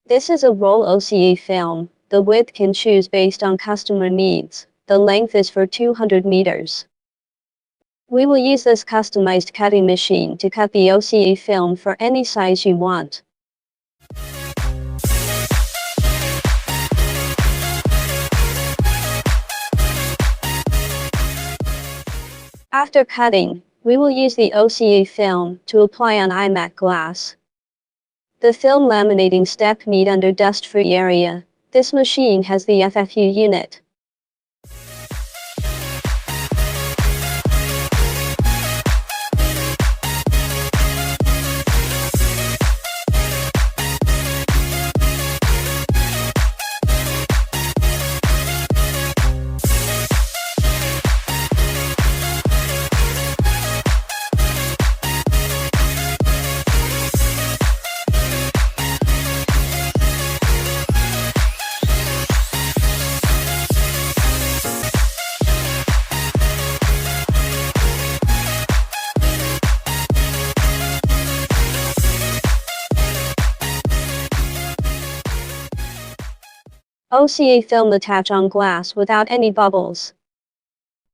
This is a roll OCA film. The width can choose based on customer needs. The length is for 200 meters. We will use this customized cutting machine to cut the OCA film for any size you want. After cutting, we will use the OCA film to apply on iMac glass. The film laminating step need under dust-free area. This machine has the FFU unit. OCA film attach on glass without any bubbles.